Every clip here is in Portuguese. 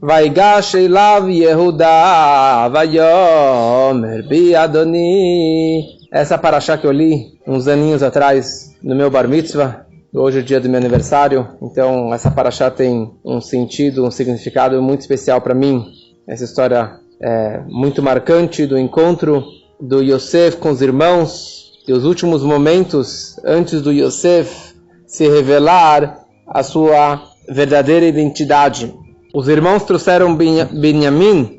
Vaigash elav Yehuda vayomer bi Adoni. Essa paraxá que eu li uns aninhos atrás no meu bar mitzvah. Hoje é o dia do meu aniversário, então essa paraxá tem um sentido, um significado muito especial para mim. Essa história é muito marcante do encontro do Yosef com os irmãos e os últimos momentos antes do Yosef se revelar a sua verdadeira identidade. Os irmãos trouxeram Benjamim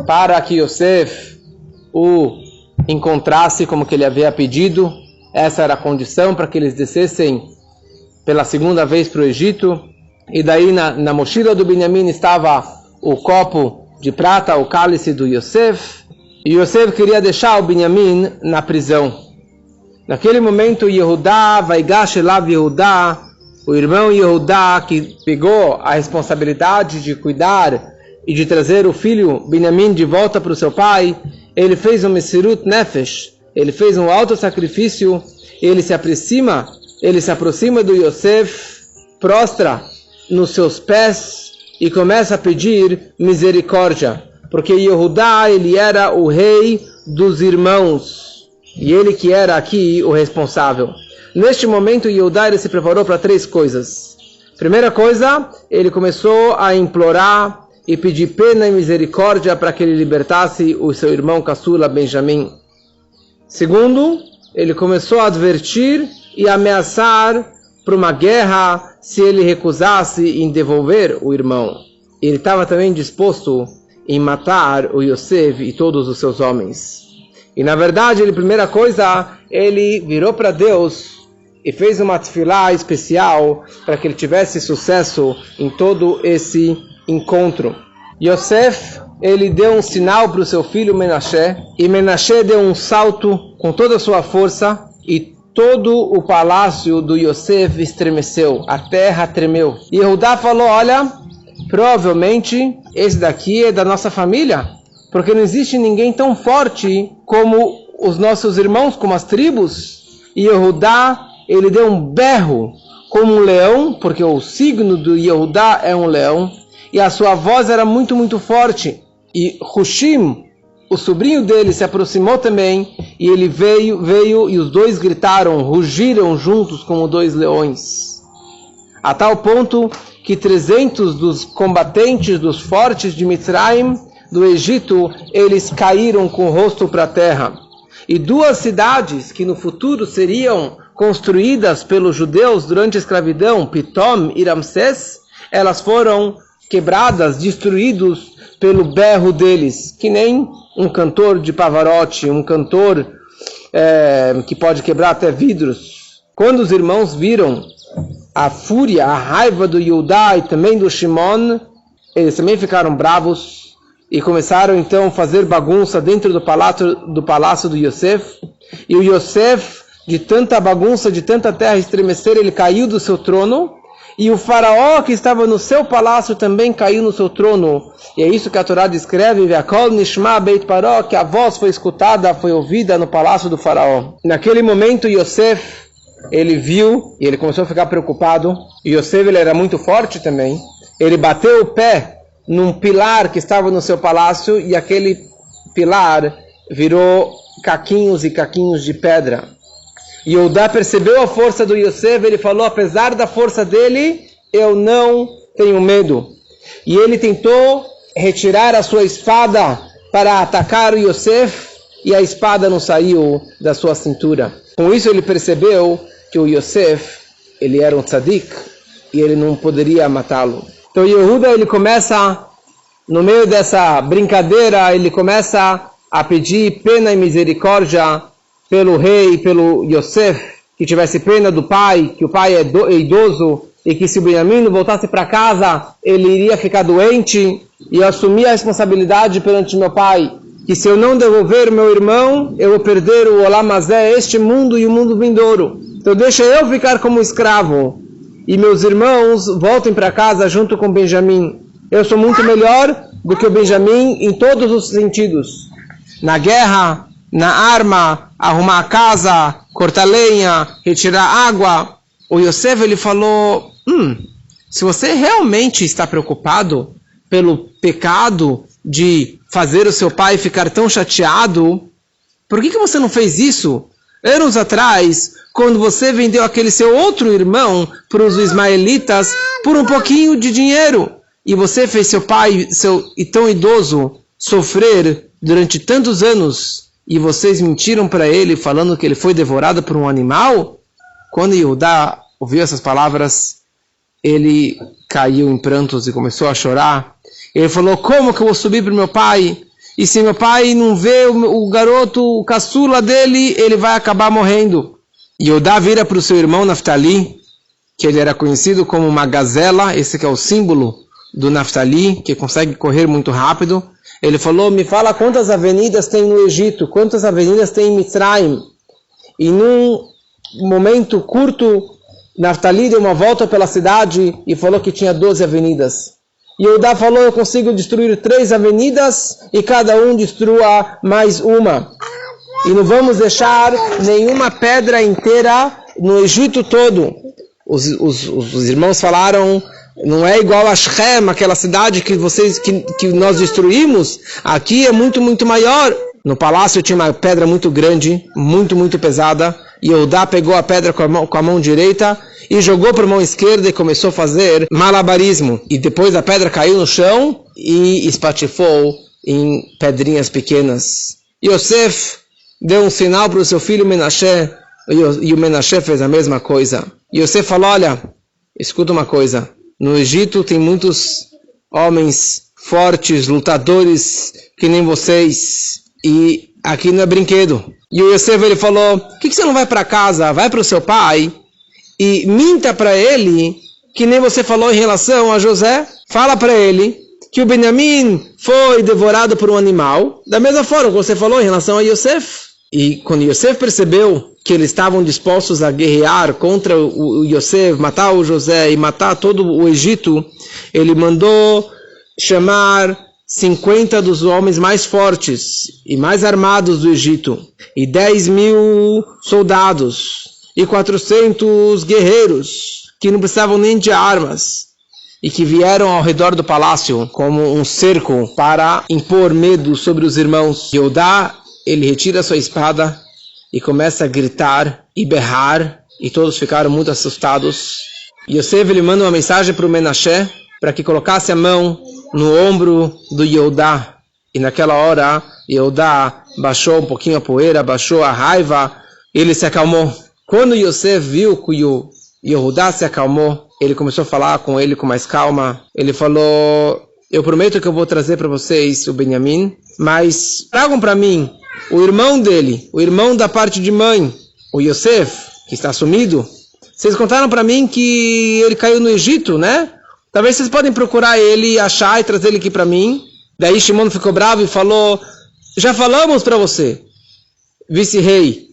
para que Yosef o encontrasse como que ele havia pedido. Essa era a condição para que eles descessem pela segunda vez para o Egito. E daí na mochila do Benjamim estava o copo de prata, o cálice do Yosef. E Yosef queria deixar o Benjamim na prisão. Naquele momento, Yehudá, Vaigash elav Yehudá, o irmão Yehudá, que pegou a responsabilidade de cuidar e de trazer o filho Benjamim de volta para o seu pai, ele fez um Mesirut Nefesh, ele fez um alto sacrifício, ele se aproxima do Yosef, prostra nos seus pés e começa a pedir misericórdia, porque Yehudá, ele era o rei dos irmãos, e ele que era aqui o responsável. Neste momento, Yehudá ele se preparou para 3 coisas. Primeira coisa, ele começou a implorar e pedir pena e misericórdia para que ele libertasse o seu irmão caçula Benjamim. Segundo, ele começou a advertir e ameaçar para uma guerra se ele recusasse em devolver o irmão. Ele estava também disposto em matar o Yosef e todos os seus homens. E na verdade, primeira coisa, ele virou para Deus e fez uma tefilá especial para que ele tivesse sucesso em todo esse encontro. Yosef, ele deu um sinal para o seu filho Menashe, e Menashe deu um salto com toda a sua força, e todo o palácio do Yosef estremeceu, a terra tremeu. E Yehudá falou, olha, provavelmente esse daqui é da nossa família, porque não existe ninguém tão forte como os nossos irmãos, como as tribos. E Yehudá, ele deu um berro como um leão, porque o signo do Yehudá é um leão, e a sua voz era muito, muito forte. E Hushim, o sobrinho dele, se aproximou também, e ele veio e os dois gritaram, rugiram juntos como 2 leões. A tal ponto que 300 dos combatentes, dos fortes de Mitzrayim, do Egito, eles caíram com o rosto para a terra. E 2 cidades que no futuro seriam construídas pelos judeus durante a escravidão, Pitom e Ramsés, elas foram quebradas, destruídos pelo berro deles, que nem um cantor de Pavarotti, um cantor que pode quebrar até vidros. Quando os irmãos viram a fúria, a raiva do Yehudá e também do Shimon, eles também ficaram bravos e começaram então a fazer bagunça dentro do palácio do Yosef. E o Yosef, de tanta bagunça, de tanta terra estremecer, ele caiu do seu trono, e o faraó que estava no seu palácio também caiu no seu trono. E é isso que a Torá descreve, Ve'akol nishma beit paró, que a voz foi escutada, foi ouvida no palácio do faraó. Naquele momento Yosef, ele viu, e ele começou a ficar preocupado. Yosef, ele era muito forte também. Ele bateu o pé num pilar que estava no seu palácio, e aquele pilar virou caquinhos e caquinhos de pedra. Yehudá percebeu a força do Yosef, ele falou, apesar da força dele, eu não tenho medo. E ele tentou retirar a sua espada para atacar o Yosef, e a espada não saiu da sua cintura. Com isso ele percebeu que o Yosef, ele era um tzadik, e ele não poderia matá-lo. Então Yehudá, ele começa, no meio dessa brincadeira, ele começa a pedir pena e misericórdia pelo rei, pelo Yosef, que tivesse pena do pai, que o pai é idoso, e que se o Benjamim não voltasse para casa, ele iria ficar doente, e assumir a responsabilidade perante meu pai, que se eu não devolver meu irmão, eu vou perder o Olam Hazé, este mundo e o mundo vindouro. Então deixa eu ficar como escravo, e meus irmãos voltem para casa junto com Benjamim. Eu sou muito melhor do que o Benjamim em todos os sentidos. Na guerra, na arma, arrumar a casa, cortar lenha, retirar água. O Yosef, ele falou, se você realmente está preocupado pelo pecado de fazer o seu pai ficar tão chateado, por que você não fez isso anos atrás, quando você vendeu aquele seu outro irmão para os ismaelitas por um pouquinho de dinheiro? E você fez seu pai, tão idoso, sofrer durante tantos anos, e vocês mentiram para ele falando que ele foi devorado por um animal? Quando Yehudá ouviu essas palavras, ele caiu em prantos e começou a chorar. Ele falou: como que eu vou subir para o meu pai? E se meu pai não vê o garoto, o caçula dele, ele vai acabar morrendo. Yehudá vira para o seu irmão Naftali, que ele era conhecido como uma gazela, esse que é o símbolo do Naftali, que consegue correr muito rápido. Ele falou: me fala quantas avenidas tem no Egito, quantas avenidas tem em Mitzrayim. E num momento curto, Naftali deu uma volta pela cidade e falou que tinha 12 avenidas. E Yehudá falou: eu consigo destruir 3 avenidas e cada um destrua mais uma. E não vamos deixar nenhuma pedra inteira no Egito todo. Os irmãos falaram: não é igual a Shem, aquela cidade que nós destruímos. Aqui é muito, muito maior. No palácio tinha uma pedra muito grande, muito, muito pesada. E Yehudá pegou a pedra com a mão direita e jogou para a mão esquerda e começou a fazer malabarismo. E depois a pedra caiu no chão e espatifou em pedrinhas pequenas. Yosef deu um sinal para o seu filho Menashe, e o Menashe fez a mesma coisa. Yosef falou: olha, escuta uma coisa. No Egito tem muitos homens fortes, lutadores, que nem vocês. E aqui não é brinquedo. E o Yosef, ele falou: por que você não vai para casa, vai para o seu pai e minta para ele, que nem você falou em relação a José? Fala para ele que o Benjamim foi devorado por um animal, da mesma forma que você falou em relação a Yosef. E quando Yosef percebeu que eles estavam dispostos a guerrear contra o Yosef, matar o José e matar todo o Egito, ele mandou chamar 50 dos homens mais fortes e mais armados do Egito, e 10.000 soldados, e 400 guerreiros, que não precisavam nem de armas, e que vieram ao redor do palácio como um cerco para impor medo sobre os irmãos. Yehudá, ele retira sua espada e começa a gritar e berrar, e todos ficaram muito assustados. Yosef, ele manda uma mensagem para o Menashe, para que colocasse a mão no ombro do Yehudá. E naquela hora, Yehudá baixou um pouquinho a poeira, baixou a raiva, ele se acalmou. Quando Yosef viu que o Yehudá se acalmou, ele começou a falar com ele com mais calma. Ele falou: eu prometo que eu vou trazer para vocês o Benjamim, mas tragam para mim o irmão dele, o irmão da parte de mãe, o Yosef, que está sumido. Vocês contaram para mim que ele caiu no Egito, né? Talvez vocês podem procurar ele, achar e trazer ele aqui para mim. Daí Shimon ficou bravo e falou: já falamos para você, vice-rei,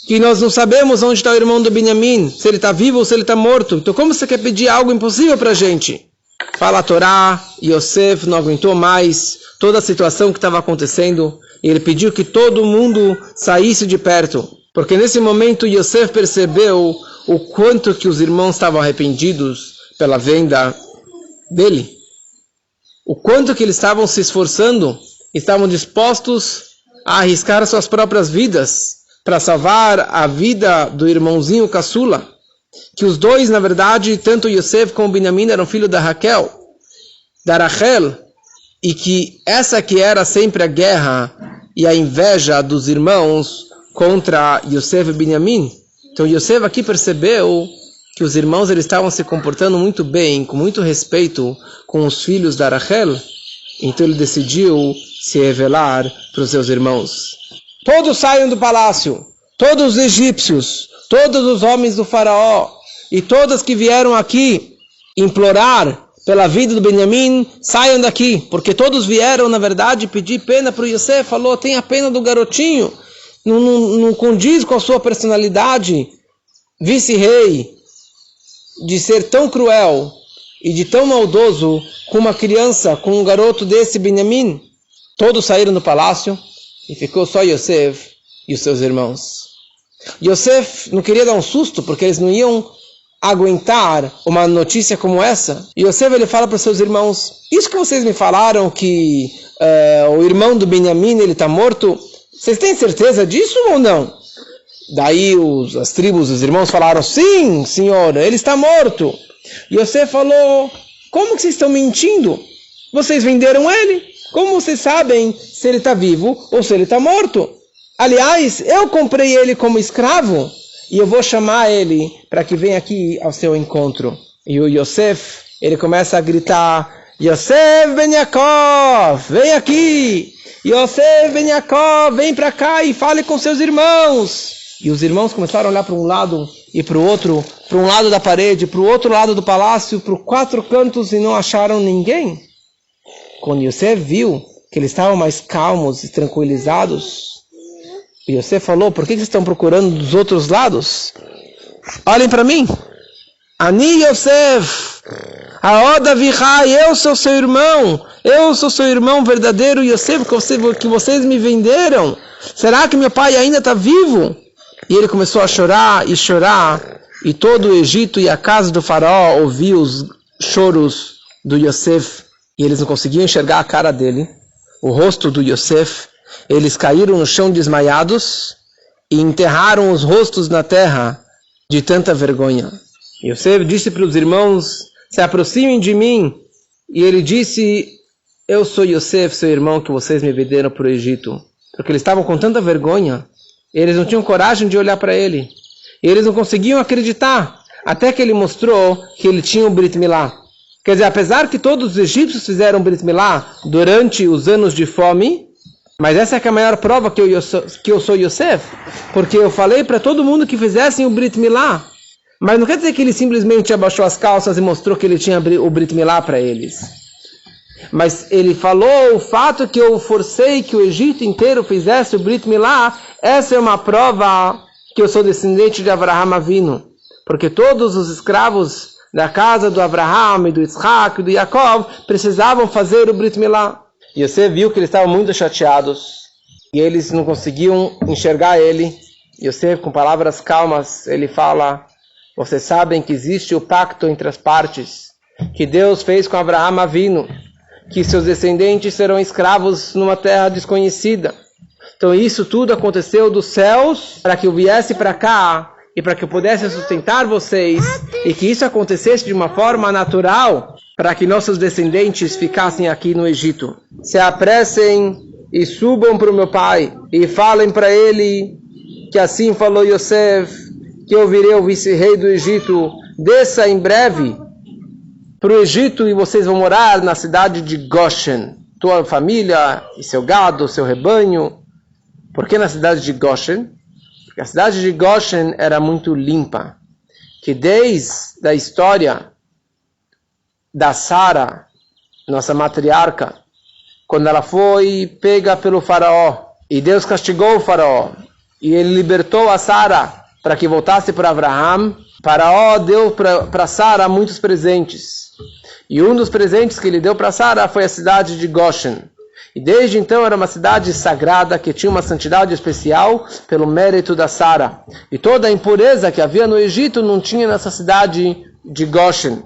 que nós não sabemos onde está o irmão do Benjamim, se ele está vivo ou se ele está morto. Então como você quer pedir algo impossível para a gente? Fala a Torá, Yosef não aguentou mais toda a situação que estava acontecendo, e ele pediu que todo mundo saísse de perto. Porque nesse momento Yosef percebeu o quanto que os irmãos estavam arrependidos pela venda dele. O quanto que eles estavam se esforçando, estavam dispostos a arriscar suas próprias vidas para salvar a vida do irmãozinho caçula. Que os dois, na verdade, tanto Yosef como Benjamim eram filhos da Raquel, da Rachel, e que essa que era sempre a guerra e a inveja dos irmãos contra Yosef e Benjamim. Então Yosef aqui percebeu que os irmãos eles estavam se comportando muito bem, com muito respeito com os filhos da Rachel. Então ele decidiu se revelar para os seus irmãos. Todos saiam do palácio, todos os egípcios, todos os homens do faraó, e todas que vieram aqui implorar pela vida do Benjamim, saiam daqui, porque todos vieram, na verdade, pedir pena para o Yosef. Falou: tenha pena do garotinho, não condiz com a sua personalidade, vice-rei, de ser tão cruel e de tão maldoso com uma criança, com um garoto desse Benjamim. Todos saíram do palácio e ficou só Yosef e os seus irmãos. Yosef não queria dar um susto, porque eles não iam aguentar uma notícia como essa. E Yosef, ele fala para os seus irmãos, isso que vocês me falaram que o irmão do Benjamim, ele está morto, vocês têm certeza disso ou não? Daí as tribos, os irmãos falaram, sim, senhor, ele está morto. E Yosef falou, como que vocês estão mentindo? Vocês venderam ele? Como vocês sabem se ele está vivo ou se ele está morto? Aliás, eu comprei ele como escravo e eu vou chamar ele para que venha aqui ao seu encontro. E o Yosef, ele começa a gritar, Yosef ben Yaakov, vem aqui! Yosef ben Yaakov, vem para cá e fale com seus irmãos! E os irmãos começaram a olhar para um lado e para o outro, para um lado da parede, para o outro lado do palácio, para os 4 cantos e não acharam ninguém. Quando Yosef viu que eles estavam mais calmos e tranquilizados, Yosef falou, por que vocês estão procurando dos outros lados? Olhem para mim. Ani Yosef, Aoda Vihai, eu sou seu irmão. Eu sou seu irmão verdadeiro, Yosef, que vocês me venderam. Será que meu pai ainda está vivo? E ele começou a chorar, e todo o Egito e a casa do faraó ouviu os choros do Yosef, e eles não conseguiam enxergar a cara dele, o rosto do Yosef. Eles caíram no chão desmaiados e enterraram os rostos na terra de tanta vergonha. Yosef disse para os irmãos, se aproximem de mim, e ele disse, eu sou Yosef, seu irmão, que vocês me venderam para o Egito, porque eles estavam com tanta vergonha. Eles não tinham coragem de olhar para ele. E eles não conseguiam acreditar. Até que ele mostrou que ele tinha o Brit Milá. Quer dizer, apesar que todos os egípcios fizeram Brit Milá durante os anos de fome, mas essa é a maior prova que eu sou Yosef. Porque eu falei para todo mundo que fizessem o Brit Milá. Mas não quer dizer que ele simplesmente abaixou as calças e mostrou que ele tinha o Brit Milá para eles. Mas ele falou o fato que eu forcei que o Egito inteiro fizesse o Brit Milá. Essa é uma prova que eu sou descendente de Avraham Avinu. Porque todos os escravos da casa do Avraham, e do Yitzhak, e do Yaakov precisavam fazer o Brit Milá. E você viu que eles estavam muito chateados. E eles não conseguiam enxergar ele. E você, com palavras calmas, ele fala, vocês sabem que existe o pacto entre as partes que Deus fez com Avraham Avinu, que seus descendentes serão escravos numa terra desconhecida. Então isso tudo aconteceu dos céus para que eu viesse para cá e para que eu pudesse sustentar vocês e que isso acontecesse de uma forma natural para que nossos descendentes ficassem aqui no Egito. Se apressem e subam para o meu pai e falem para ele que assim falou Yosef, que eu virei o vice-rei do Egito, desça em breve para o Egito e vocês vão morar na cidade de Goshen, tua família e seu gado, seu rebanho. Por que na cidade de Goshen? Porque a cidade de Goshen era muito limpa, que desde a história da Sara, nossa matriarca, quando ela foi pega pelo faraó, e Deus castigou o faraó, e ele libertou a Sara para que voltasse para Avraham, faraó deu para Sara muitos presentes. E um dos presentes que ele deu para Sara foi a cidade de Goshen. E desde então era uma cidade sagrada que tinha uma santidade especial pelo mérito da Sara. E toda a impureza que havia no Egito não tinha nessa cidade de Goshen.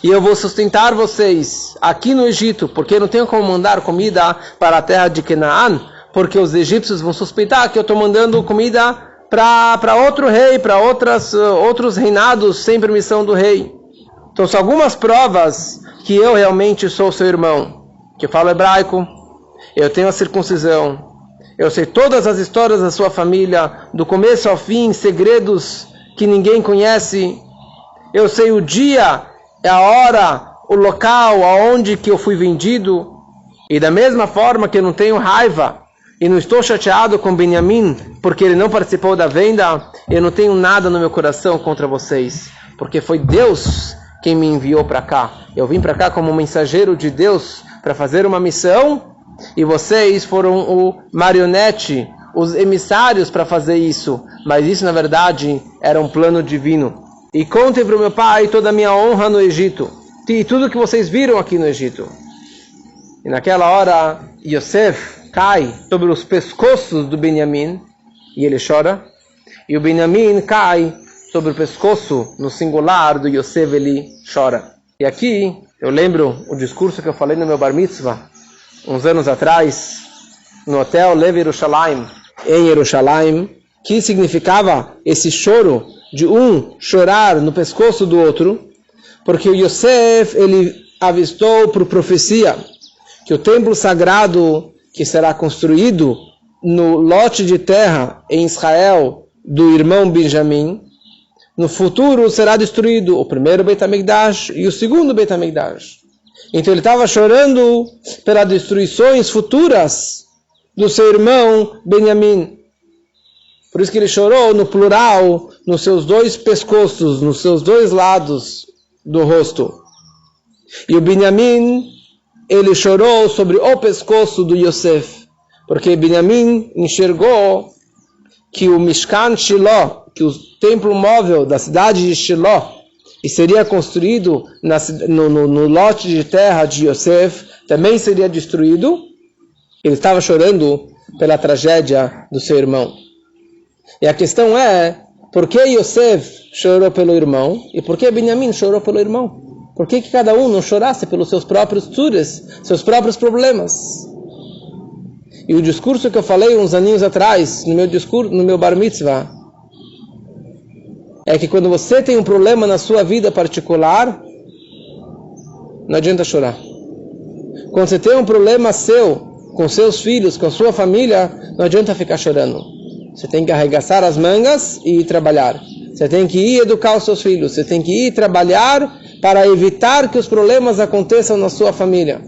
E eu vou sustentar vocês aqui no Egito, porque eu não tenho como mandar comida para a terra de Canaã, porque os egípcios vão suspeitar que eu estou mandando comida para outro rei, para outros reinados sem permissão do rei. Então são algumas provas que eu realmente sou seu irmão, que eu falo hebraico, eu tenho a circuncisão, eu sei todas as histórias da sua família, do começo ao fim, segredos que ninguém conhece, eu sei o dia, a hora, o local, aonde que eu fui vendido, e da mesma forma que eu não tenho raiva, e não estou chateado com Benjamim, porque ele não participou da venda, eu não tenho nada no meu coração contra vocês, porque foi Deus quem me enviou para cá. Eu vim para cá como mensageiro de Deus para fazer uma missão, e vocês foram o marionete, os emissários para fazer isso, mas isso na verdade era um plano divino. E contem para o meu pai toda a minha honra no Egito, e tudo que vocês viram aqui no Egito. E naquela hora Yosef cai sobre os pescoços do Benjamim, e ele chora, e o Benjamim cai sobre o pescoço, no singular do Yosef, ele chora. E aqui, eu lembro o discurso que eu falei no meu Bar Mitzvah, uns anos atrás, no hotel Lev Yerushalayim, em Yerushalayim, que significava esse choro de um chorar no pescoço do outro, porque o Yosef, ele avistou por profecia que o templo sagrado que será construído no lote de terra em Israel do irmão Benjamim, no futuro será destruído o primeiro Beit HaMikdash e o segundo Beit HaMikdash. Então ele estava chorando pelas destruições futuras do seu irmão Benjamim. Por isso que ele chorou no plural, nos seus dois pescoços, nos seus dois lados do rosto. E o Benjamim, ele chorou sobre o pescoço do Yosef, porque Benjamim enxergou que o Mishkan Shiloh, que o templo móvel da cidade de Shiloh, e seria construído no lote de terra de Yosef, também seria destruído. Ele estava chorando pela tragédia do seu irmão. E a questão é, por que Yosef chorou pelo irmão e por que Benjamim chorou pelo irmão? Por que cada um não chorasse pelos seus próprios tzuras, seus próprios problemas? E o discurso que eu falei uns aninhos atrás, no meu Bar Mitzvah, é que quando você tem um problema na sua vida particular, não adianta chorar. Quando você tem um problema seu, com seus filhos, com sua família, não adianta ficar chorando. Você tem que arregaçar as mangas e ir trabalhar. Você tem que ir educar os seus filhos. Você tem que ir trabalhar para evitar que os problemas aconteçam na sua família.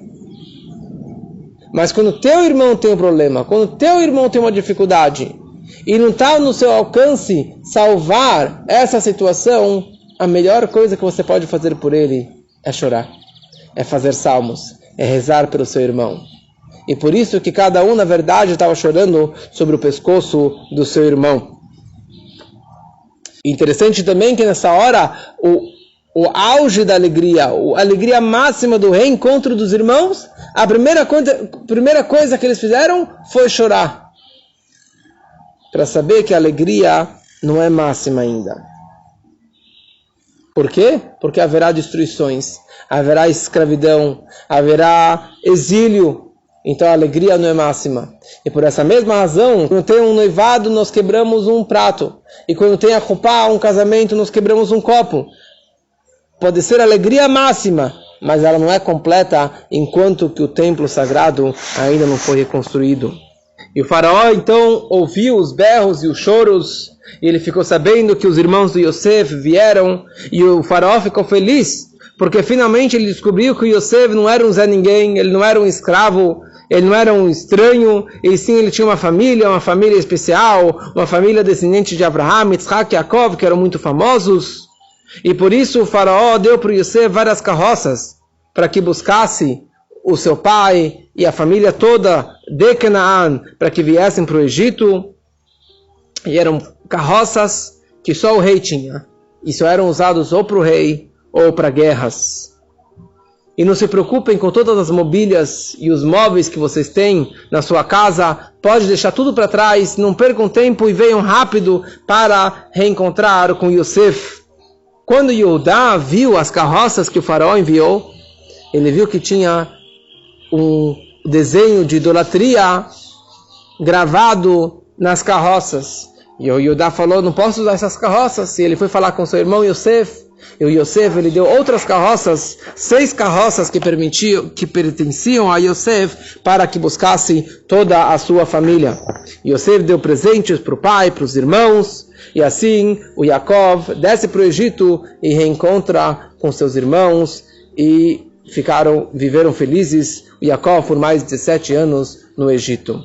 Mas quando teu irmão tem um problema, quando teu irmão tem uma dificuldade, e não está no seu alcance salvar essa situação, a melhor coisa que você pode fazer por ele é chorar, é fazer salmos, é rezar pelo seu irmão. E por isso que cada um, na verdade, estava chorando sobre o pescoço do seu irmão. Interessante também que nessa hora, o auge da alegria, a alegria máxima do reencontro dos irmãos, a primeira coisa que eles fizeram foi chorar. Para saber que a alegria não é máxima ainda. Por quê? Porque haverá destruições, haverá escravidão, haverá exílio. Então a alegria não é máxima. E por essa mesma razão, quando tem um noivado, nós quebramos um prato. E quando tem a chupá, um casamento, nós quebramos um copo. Pode ser alegria máxima, mas ela não é completa enquanto que o templo sagrado ainda não foi reconstruído. E o faraó então ouviu os berros e os choros, e ele ficou sabendo que os irmãos do Yosef vieram, e o faraó ficou feliz, porque finalmente ele descobriu que o Yosef não era um Zé Ninguém, ele não era um escravo, ele não era um estranho, e sim ele tinha uma família especial, uma família descendente de Abraham, Yitzhak e Yaakov, que eram muito famosos, e por isso o faraó deu para o Yosef várias carroças, para que buscasse o seu pai e a família toda de Canaã para que viessem para o Egito. E eram carroças que só o rei tinha. E só eram usados ou para o rei ou para guerras. E não se preocupem com todas as mobílias e os móveis que vocês têm na sua casa. Pode deixar tudo para trás. Não percam tempo e venham rápido para reencontrar com Yosef. Quando Yehudá viu as carroças que o faraó enviou, ele viu que tinha um desenho de idolatria gravado nas carroças. E o Yehudá falou, não posso usar essas carroças. E ele foi falar com seu irmão Yosef. E o Yosef, ele deu outras carroças, 6 carroças que pertenciam a Yosef, para que buscasse toda a sua família. Yosef deu presentes para o pai, para os irmãos. E assim o Yaakov desce para o Egito e reencontra com seus irmãos. E viveram felizes, o Yaakov por mais de 17 anos no Egito.